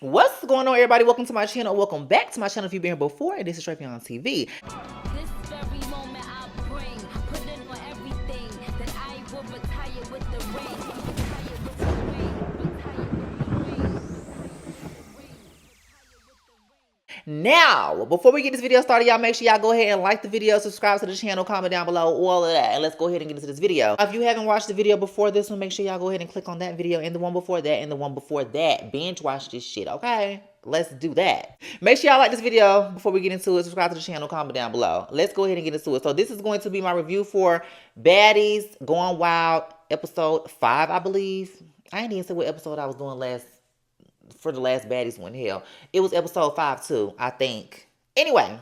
What's going on, everybody? Welcome to my channel. Welcome back to my channel if you've been here before. And this is Travion TV. This very moment I'll bring, put in on everything that I will retire with the ring. Retire with the ring. Retire with the ring. Now, before we get this video started, y'all make sure y'all go ahead and like the video, subscribe to the channel, comment down below, all of that. And let's go ahead and get into this video. If you haven't watched the video before this one, make sure y'all go ahead and click on that video and the one before that and the one before that. Binge watch this shit, okay? Let's do that. Make sure y'all like this video before we get into it. Subscribe to the channel, comment down below. Let's go ahead and get into it. So this is going to be my review for Baddies Going Wild, episode 5, I believe. I ain't even say what episode I was doing for the last Baddies one. Hell, it was episode 5 too, I think. Anyway,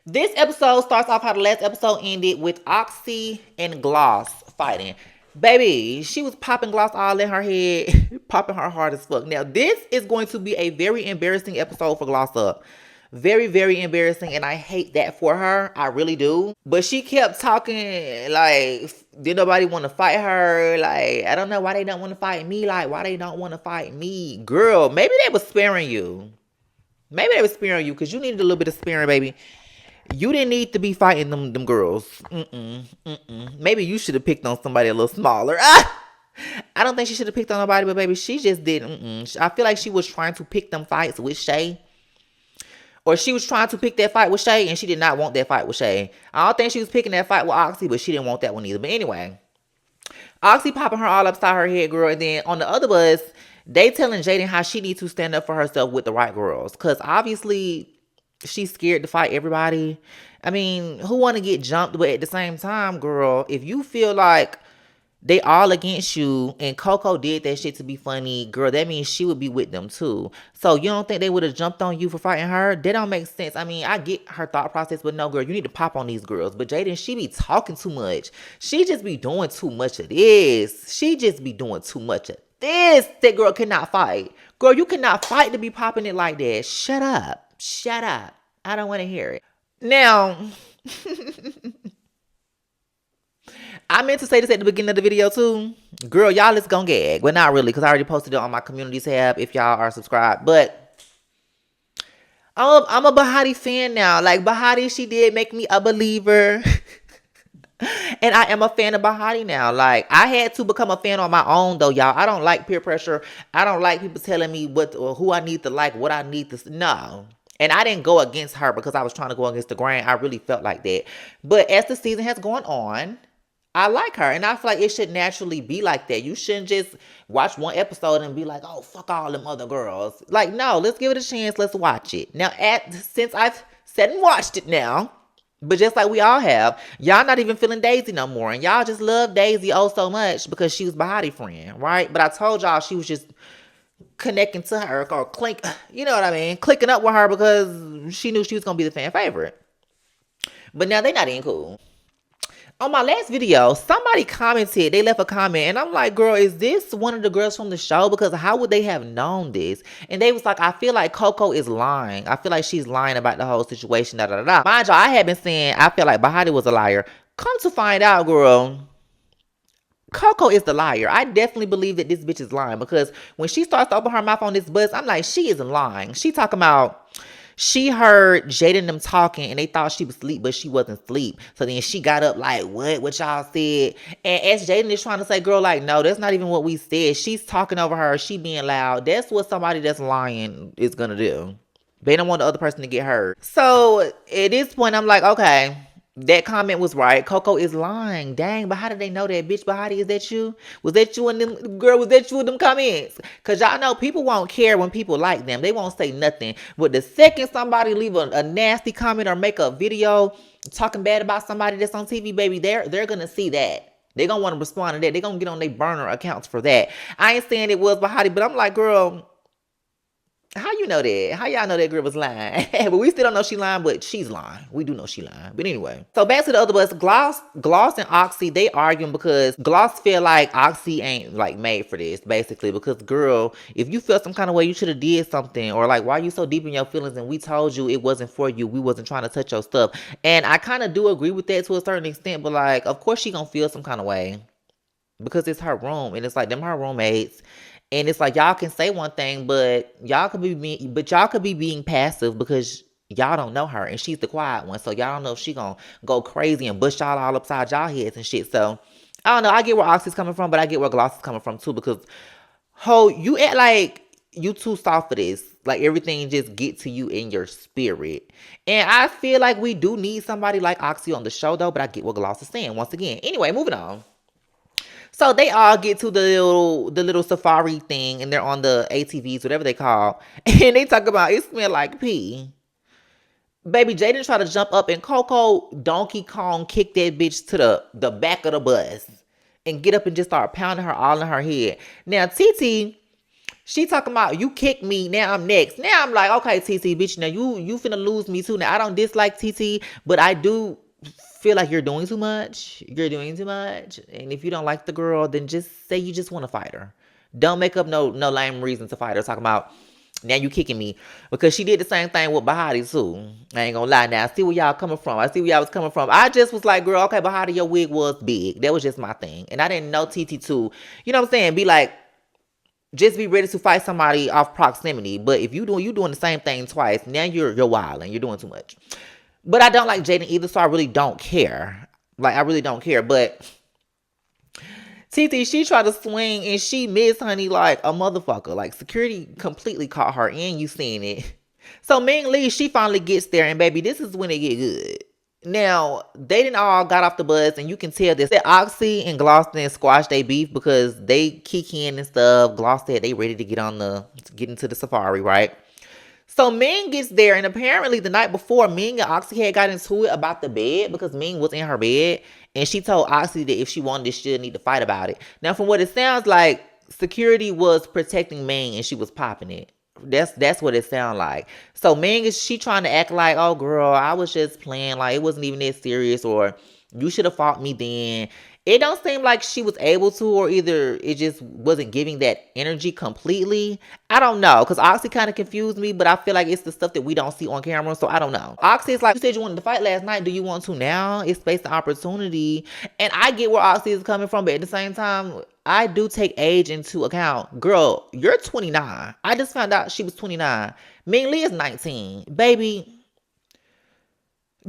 this episode starts off how the last episode ended with Oxy and Gloss fighting. Baby, she was popping Gloss all in her head, popping her hard as fuck. Now, this is going to be a very embarrassing episode for Gloss Up. Very, very embarrassing, and I hate that for her. I really do. But she kept talking like, did nobody want to fight her? Like, I don't know why they don't want to fight me. Like, why they don't want to fight me? Girl, maybe they were sparing you. Maybe they were sparing you because you needed a little bit of sparing, baby. You didn't need to be fighting them girls. Maybe you should have picked on somebody a little smaller. I don't think she should have picked on nobody, but baby, she just didn't. I feel like she was trying to pick them fights with Shay. Or she was trying to pick that fight with Shay, and she did not want that fight with Shay. I don't think she was picking that fight with Oxy, but she didn't want that one either. But anyway, Oxy popping her all upside her head, girl. And then on the other bus, they telling Jaden how she needs to stand up for herself with the right girls. Because obviously, she's scared to fight everybody. I mean, who want to get jumped? But at the same time, girl, if you feel like they all against you and Coco did that shit to be funny, girl, that means she would be with them too. So you don't think they would have jumped on you for fighting her? That don't make sense. I mean, I get her thought process, but no, girl, you need to pop on these girls. But Jaden, she be talking too much. She just be doing too much of this. She just be doing too much of this. That girl cannot fight. Girl, you cannot fight to be popping it like that. Shut up. Shut up. I don't want to hear it. Now, I meant to say this at the beginning of the video too. Girl, y'all is gonna gag. But not really, because I already posted it on my community tab if y'all are subscribed. But I'm a Bahati fan now. Like, Bahati, she did make me a believer. And I am a fan of Bahati now. Like, I had to become a fan on my own, though, y'all. I don't like peer pressure. I don't like people telling me what or who I need to like, what I need to... No. And I didn't go against her because I was trying to go against the grain. I really felt like that. But as the season has gone on, I like her. And I feel like it should naturally be like that. You shouldn't just watch one episode and be like, oh, fuck all them other girls. Like, no, let's give it a chance. Let's watch it. Now, since I've said and watched it now, but just like we all have, y'all not even feeling Daisy no more. And y'all just love Daisy oh so much because she was Bahati friend, right? But I told y'all she was just connecting to her or clink, you know what I mean? Clicking up with her because she knew she was going to be the fan favorite. But now they not even cool. On my last video, somebody commented, they left a comment, and I'm like, girl, is this one of the girls from the show? Because how would they have known this? And they was like, I feel like Coco is lying. I feel like she's lying about the whole situation, da da da. Mind you, I had been saying, I feel like Bahati was a liar. Come to find out, girl, Coco is the liar. I definitely believe that this bitch is lying because when she starts to open her mouth on this bus, I'm like, she isn't lying. She talking about... She heard Jaden them talking and they thought she was asleep, but she wasn't asleep. So then she got up like, what y'all said? And as Jaden is trying to say, girl, like, no, that's not even what we said. She's talking over her. She being loud. That's what somebody that's lying is going to do. They don't want the other person to get hurt. So at this point, I'm like, okay, that comment was right. Coco is lying. Dang, but how did they know that? Bitch, Bahati, is that you? Was that you and them? Girl, was that you in them comments? Because y'all know people won't care when people like them. They won't say nothing. But the second somebody leave a nasty comment or make a video talking bad about somebody that's on TV, baby, they're going to see that. They're going to want to respond to that. They're going to get on their burner accounts for that. I ain't saying it was Bahati, but I'm like, girl, how you know that? How y'all know that girl was lying? But we still don't know she lying, but she's lying. We do know she lying. But anyway. So back to the other bus. Gloss and Oxy, they arguing because Gloss feel like Oxy ain't like made for this, basically. Because girl, if you feel some kind of way, you should have did something. Or like, why are you so deep in your feelings? And we told you it wasn't for you. We wasn't trying to touch your stuff. And I kind of do agree with that to a certain extent. But like, of course she gonna feel some kind of way. Because it's her room. And it's like them her roommates. And it's like y'all can say one thing, but y'all could be being passive because y'all don't know her and she's the quiet one. So y'all don't know if she gonna go crazy and bust y'all all upside y'all heads and shit. So I don't know. I get where Oxy's coming from, but I get where Gloss is coming from too because you act like you too soft for this. Like everything just get to you in your spirit. And I feel like we do need somebody like Oxy on the show though, but I get what Gloss is saying once again. Anyway, moving on. So they all get to the little safari thing and they're on the ATVs, whatever they call. And they talk about it smell like pee. Baby Jaden tried to jump up and Coco Donkey Kong kicked that bitch to the back of the bus and get up and just start pounding her all in her head. Now TT, she talking about you kicked me, now I'm next. Now I'm like, okay, TT, bitch, now you finna lose me too. Now I don't dislike TT, but I do feel like you're doing too much. You're doing too much. And if you don't like the girl, then just say you just want to fight her. Don't make up no lame reason to fight her. Talking about now you kicking me. Because she did the same thing with Bahati too. I ain't gonna lie now. I see where y'all coming from. I see where y'all was coming from. I just was like, girl, okay, Bahati, your wig was big. That was just my thing. And I didn't know TT too. You know what I'm saying? Be like, just be ready to fight somebody off proximity. But if you doing the same thing twice, now you're wild and you're doing too much. But I don't like Jaden either, so I really don't care. Like I really don't care. But TT, she tried to swing and she missed, honey, like a motherfucker. Like security completely caught her and you seen it. So Ming Lee, she finally gets there and baby, this is when it get good. Now, they didn't all got off the bus and you can tell this. That Oxy and Gloss didn't squash their beef because they kick in and stuff. Gloss said they ready to get into the safari, right? So Ming gets there, and apparently the night before, Ming and Oxy had got into it about the bed because Ming was in her bed, and she told Oxy that if she wanted this, she'd need to fight about it. Now, from what it sounds like, security was protecting Ming, and she was popping it. That's what it sounds like. So Ming she trying to act like, oh girl, I was just playing, like it wasn't even that serious, or you should have fought me then. It don't seem like she was able to, or either it just wasn't giving that energy completely. I don't know, because Oxy kind of confused me, but I feel like it's the stuff that we don't see on camera, so I don't know. Oxy is like, you said you wanted to fight last night. Do you want to now? It's based on opportunity. And I get where Oxy is coming from, but at the same time, I do take age into account. Girl, you're 29. I just found out she was 29. Ming Lee is 19. Baby,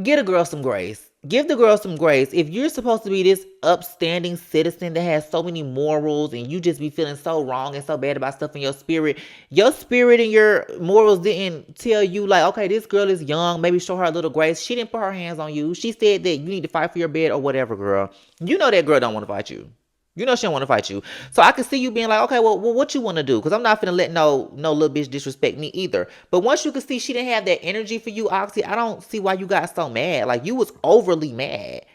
get a girl some grace. Give the girl some grace. If you're supposed to be this upstanding citizen that has so many morals and you just be feeling so wrong and so bad about stuff in your spirit and your morals didn't tell you like, okay, this girl is young, maybe show her a little grace. She didn't put her hands on you. She said that you need to fight for your bed or whatever, girl. You know that girl don't want to fight you. You know she don't want to fight you. So I can see you being like, okay, well what you want to do? Because I'm not finna let no little bitch disrespect me either. But once you can see she didn't have that energy for you, Oxy, I don't see why you got so mad. Like, you was overly mad.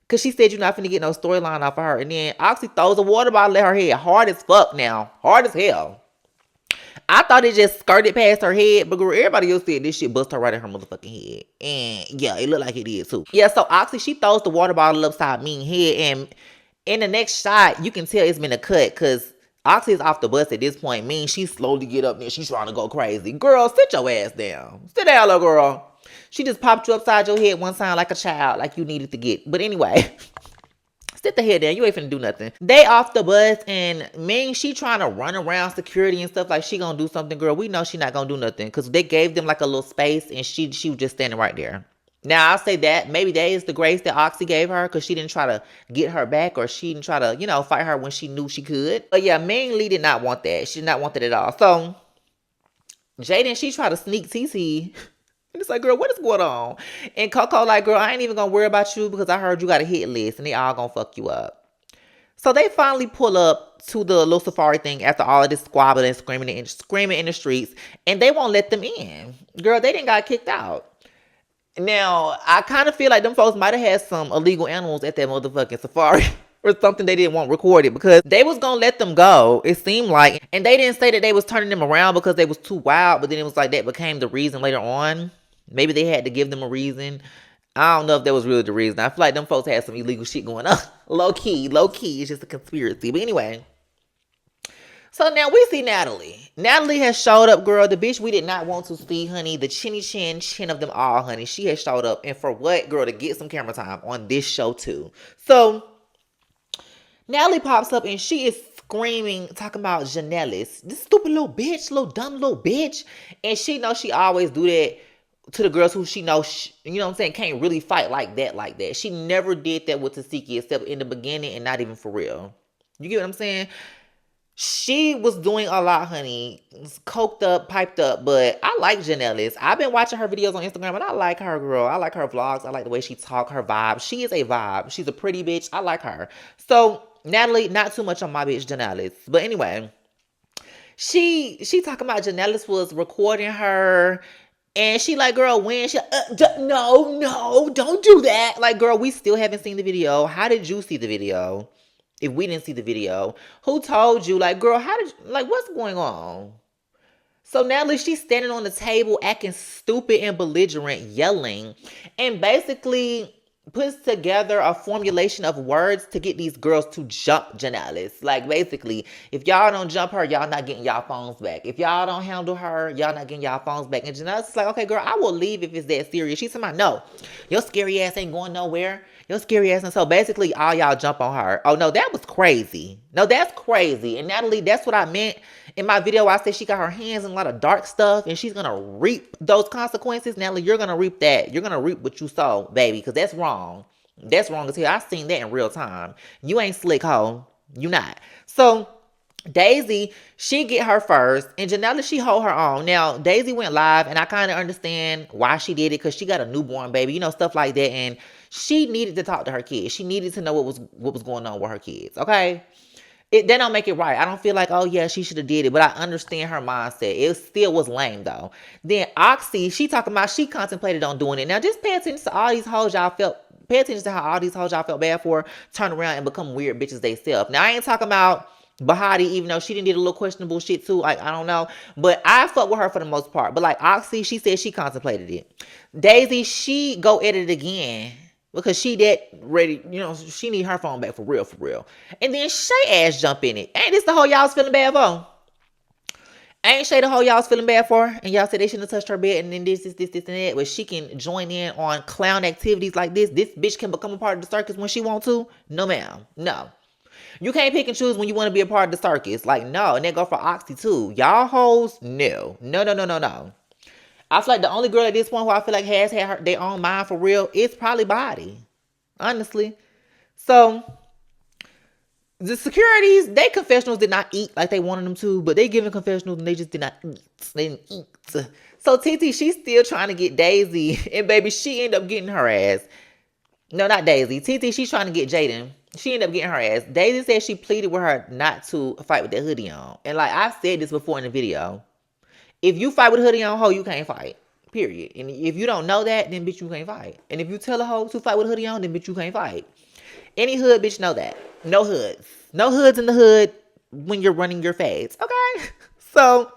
Because she said you're not finna get no storyline off of her. And then Oxy throws a water bottle at her head. Hard as fuck now. Hard as hell. I thought it just skirted past her head, but girl, everybody else said this shit bust her right in her motherfucking head. And yeah, it looked like it did too. Yeah, so Oxy, she throws the water bottle upside Ming's head, and in the next shot, you can tell it's been a cut because Oxy is off the bus at this point. Ming, she slowly get up there. She's trying to go crazy. Girl, sit your ass down. Sit down, little girl. She just popped you upside your head one time like a child, like you needed to get. But anyway, sit the head down. You ain't finna do nothing. They off the bus, and Ming, she trying to run around security and stuff like she gonna do something. Girl, we know she not gonna do nothing because they gave them like a little space, and she was just standing right there. Now, I'll say that maybe that is the grace that Oxy gave her because she didn't try to get her back or she didn't try to, fight her when she knew she could. But yeah, Ming Lee did not want that. She did not want that at all. So, Jaden, she tried to sneak TT. And it's like, girl, what is going on? And Coco like, girl, I ain't even going to worry about you because I heard you got a hit list and they all going to fuck you up. So they finally pull up to the little safari thing after all of this squabbling and screaming in the streets. And they won't let them in. Girl, they didn't got kicked out. Now, I kind of feel like them folks might have had some illegal animals at that motherfucking safari or something they didn't want recorded because they was going to let them go, it seemed like. And they didn't say that they was turning them around because they was too wild, but then it was like that became the reason later on. Maybe they had to give them a reason. I don't know if that was really the reason. I feel like them folks had some illegal shit going on. Low key. It's just a conspiracy. But anyway. So now we see Natalie. Natalie has showed up, girl. The bitch we did not want to see, honey. The chin of them all, honey. She has showed up. And for what, girl? To get some camera time on this show, too. So, Natalie pops up and she is screaming, talking about Janellis. This stupid little bitch, little dumb little bitch. And she knows she always do that to the girls who she knows, you know what I'm saying, can't really fight like that, like that. She never did that with Tasiki except in the beginning and not even for real. You get what I'm saying? She was doing a lot, honey. Coked up, piped up, but I like Janellis. I've been watching her videos on Instagram, and I like her, girl. I like her vlogs. I like the way she talk, her vibe. She is a vibe. She's a pretty bitch. I like her. So, Natalie, not too much on my bitch Janellis. But anyway, she talking about Janellis was recording her. And she like, girl, when? She no, don't do that. Like, girl, we still haven't seen the video. How did you see the video? If we didn't see the video, who told you? Like, girl, how did you, like, what's going on? So Natalie, she's standing on the table acting stupid and belligerent, yelling, and basically puts together a formulation of words to get these girls to jump Janellis. Like, basically, if y'all don't jump her, y'all not getting y'all phones back. If y'all don't handle her, y'all not getting y'all phones back. And Janellis is like, okay, girl, I will leave if it's that serious. She's talking about, no, your scary ass ain't going nowhere. Your scary ass. And so basically, all y'all jump on her. Oh, no, that was crazy. No, that's crazy. And Natalie, that's what I meant. In my video, I said she got her hands in a lot of dark stuff, and she's going to reap those consequences. Natalie, you're going to reap that. You're going to reap what you sow, baby, because that's wrong. That's wrong as hell. I seen that in real time. You ain't slick, hoe. You not. So, Daisy, she get her first, and Janella, she hold her own. Now, Daisy went live, and I kind of understand why she did it, because she got a newborn baby, you know, stuff like that, and she needed to talk to her kids. She needed to know what was going on with her kids, okay? That don't make it right. I don't feel like, oh yeah, she should have did it, but I understand her mindset. It still was lame though. Then Oxy, she talking about she contemplated on doing it. Now just pay attention to all these hoes y'all felt. Pay attention to how all these hoes y'all felt bad for turn around and become weird bitches they self. Now I ain't talking about Bahati, even though she didn't did a little questionable shit too. Like, I don't know. But I fuck with her for the most part. But like Oxy, she said she contemplated it. Daisy, she go edit it again. Because she that ready, you know, she need her phone back for real, for real. And then Shay ass jump in it. Ain't this the whole y'all was feeling bad for? Ain't Shay the whole y'all was feeling bad for? And y'all said they shouldn't have touched her bed and then this, and that. But she can join in on clown activities like this. This bitch can become a part of the circus when she want to? No, ma'am. No. You can't pick and choose when you want to be a part of the circus. Like, no. And that go for Oxy too. Y'all hoes? No. No. I feel like the only girl at this point who I feel like has had her their own mind for real is probably Baddies. Honestly. So, the securities, they confessionals did not eat like they wanted them to, but they giving confessionals and they just did not eat. They didn't eat. So, TT, she's still trying to get Daisy, and baby, she ended up getting her ass. No, not Daisy. TT, she's trying to get Jaden. She ended up getting her ass. Daisy said she pleaded with her not to fight with that hoodie on. And like I've said this before in the video. If you fight with a hoodie on, hoe, you can't fight. Period. And if you don't know that, then bitch, you can't fight. And if you tell a hoe to fight with a hoodie on, then bitch, you can't fight. Any hood bitch know that. No hoods. No hoods in the hood when you're running your fades. Okay? So,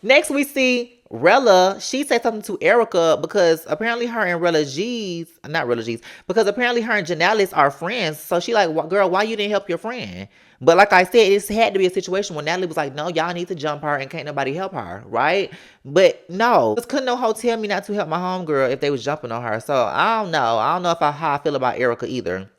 next we see Rella. She said something to Erica because apparently her and because apparently her and Janalis are friends. So she like, girl, why you didn't help your friend? But like I said, it had to be a situation where Natalie was like, no, y'all need to jump her and can't nobody help her, right? But no. Just couldn't no hoe tell me not to help my homegirl if they was jumping on her. So I don't know. I don't know how I feel about Erica either.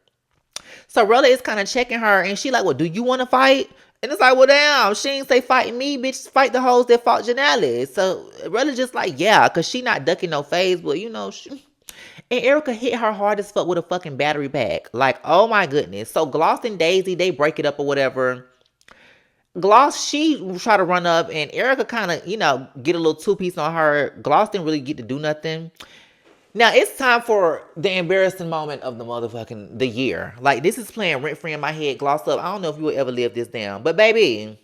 So Rella is kind of checking her and she like, well, do you want to fight? And it's like, well, damn, she ain't say fight me, bitch. Fight the hoes that fought Janelle. So Rella just like, yeah, because she not ducking no phase, but you know, and Erica hit her hard as fuck with a fucking battery pack. Like, oh my goodness. So Gloss and Daisy, they break it up or whatever. Gloss, she try to run up and Erica kind of, you know, get a little two-piece on her. Gloss didn't really get to do nothing. Now, it's time for the embarrassing moment of the year. Like, this is playing rent-free in my head. Gloss up. I don't know if you will ever live this down. But, baby,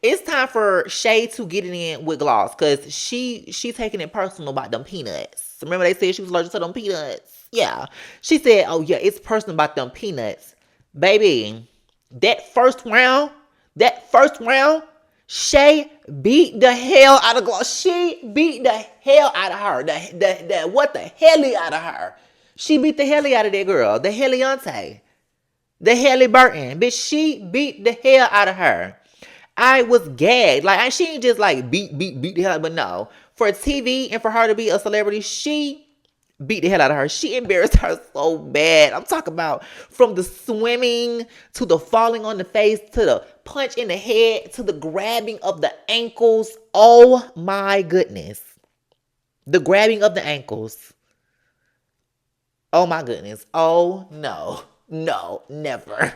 it's time for Shay to get it in with Gloss. Because she's taking it personal about them peanuts. Remember they said she was allergic to them peanuts? Yeah. She said, oh, yeah, it's personal about them peanuts. Baby, that first round, Shay beat the hell out of Gloss. She beat the hell out of her. What the helly out of her. She beat the helly out of that girl. The Heliante. The Helly Burton. Bitch, she beat the hell out of her. I was gagged. Like, she ain't just like beat the hell, but no. For TV and for her to be a celebrity, she beat the hell out of her. She embarrassed her so bad. I'm talking about from the swimming to the falling on the face to the punch in the head to the grabbing of the ankles. Oh my goodness. The grabbing of the ankles. Oh my goodness. Oh no. No, never.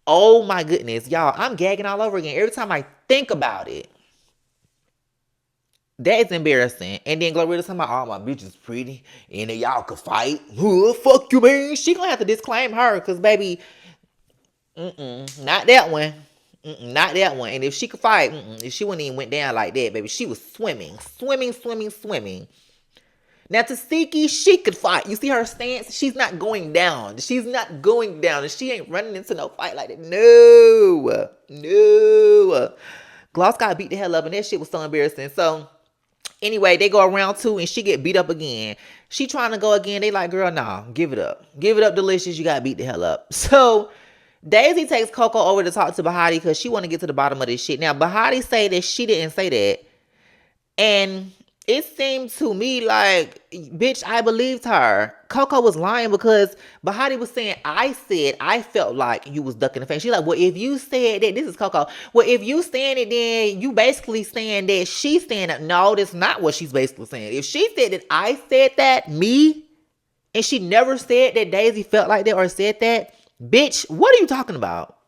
Oh my goodness. Y'all, I'm gagging all over again every time I think about it. That is embarrassing. And then Glorilla talking about, oh, my bitch is pretty. And then y'all could fight. Fuck you, man. She gonna have to disclaim her. Because, baby, not that one. Not that one. And if she could fight, if she wouldn't even went down like that, baby, she was swimming. Swimming, swimming, swimming. Now, Tasiki, she could fight. You see her stance? She's not going down. She's not going down. And she ain't running into no fight like that. No. No. Gloss got beat the hell up. And that shit was so embarrassing. So, anyway, they go around too, and she get beat up again. She trying to go again. They like, girl, nah, give it up. Give it up, Delicious. You got beat the hell up. So Daisy takes Coco over to talk to Bahati because she want to get to the bottom of this shit. Now, Bahati say that she didn't say that. And it seemed to me like, bitch, I believed her. Coco was lying because Bahati was saying, I felt like you was ducking the face. She's like, well, if you said that, this is Coco. Well, if you saying it, then you basically saying that she's saying that. No, that's not what she's basically saying. If she said that I said that, me, and she never said that Daisy felt like that or said that, bitch, what are you talking about?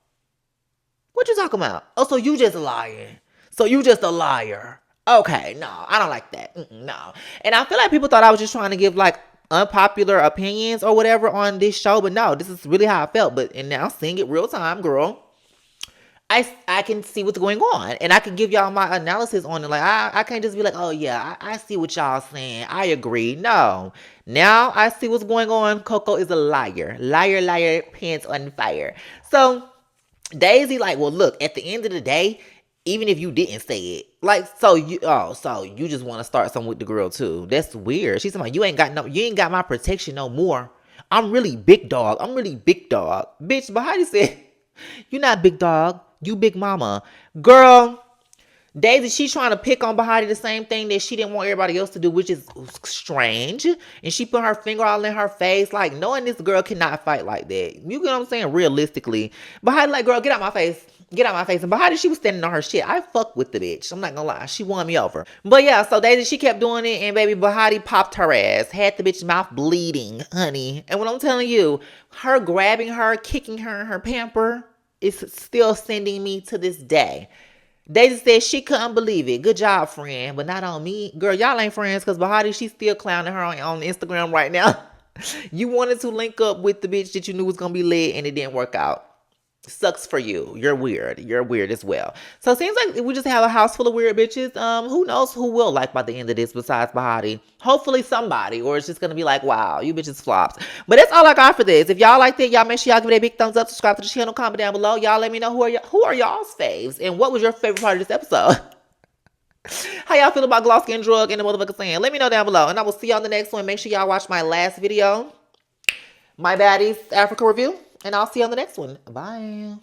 What you talking about? Oh, so you just lying. So you just a liar. Okay, no, I don't like that. No. And I feel like people thought I was just trying to give like unpopular opinions or whatever on this show, but no, this is really how I felt. But and now seeing it real time, girl, I can see what's going on, and I can give y'all my analysis on it. Like I can't just be like, oh yeah, I see what y'all saying. I agree. No, now I see what's going on. Coco is a liar, liar, pants on fire. So Daisy like, well, look, at the end of the day, even if you didn't say it, like, so you just want to start something with the girl too. That's weird. She's like, you ain't got my protection no more. I'm really big dog. Bitch, Bahati said, you not big dog. You big mama. Girl, Daisy, she's trying to pick on Bahati the same thing that she didn't want everybody else to do, which is strange. And she put her finger all in her face, like, knowing this girl cannot fight like that. You get what I'm saying? Realistically. Bahati like, girl, get out my face. Get out my face. And Bahati, she was standing on her shit. I fuck with the bitch. I'm not gonna lie. She won me over. But yeah, so Daisy, she kept doing it. And baby, Bahati popped her ass. Had the bitch mouth bleeding, honey. And what I'm telling you, her grabbing her, kicking her in her pamper is still sending me to this day. Daisy said she couldn't believe it. Good job, friend. But not on me. Girl, y'all ain't friends because Bahati, she's still clowning her on Instagram right now. You wanted to link up with the bitch that you knew was going to be lit and it didn't work out. Sucks for you. You're weird. You're weird as well. So it seems like we just have a house full of weird bitches. Who knows who will like by the end of this besides Bahati? Hopefully somebody, or it's just gonna be like, wow, you bitches flops. But that's all I got for this. If y'all like that, y'all make sure y'all give it a big thumbs up, subscribe to the channel, comment down below. Y'all let me know who are y'all's faves and what was your favorite part of this episode. How y'all feel about Gloss getting drug and the motherfucker saying? Let me know down below, and I will see y'all in the next one. Make sure y'all watch my last video, my Baddies Africa review. And I'll see you on the next one. Bye.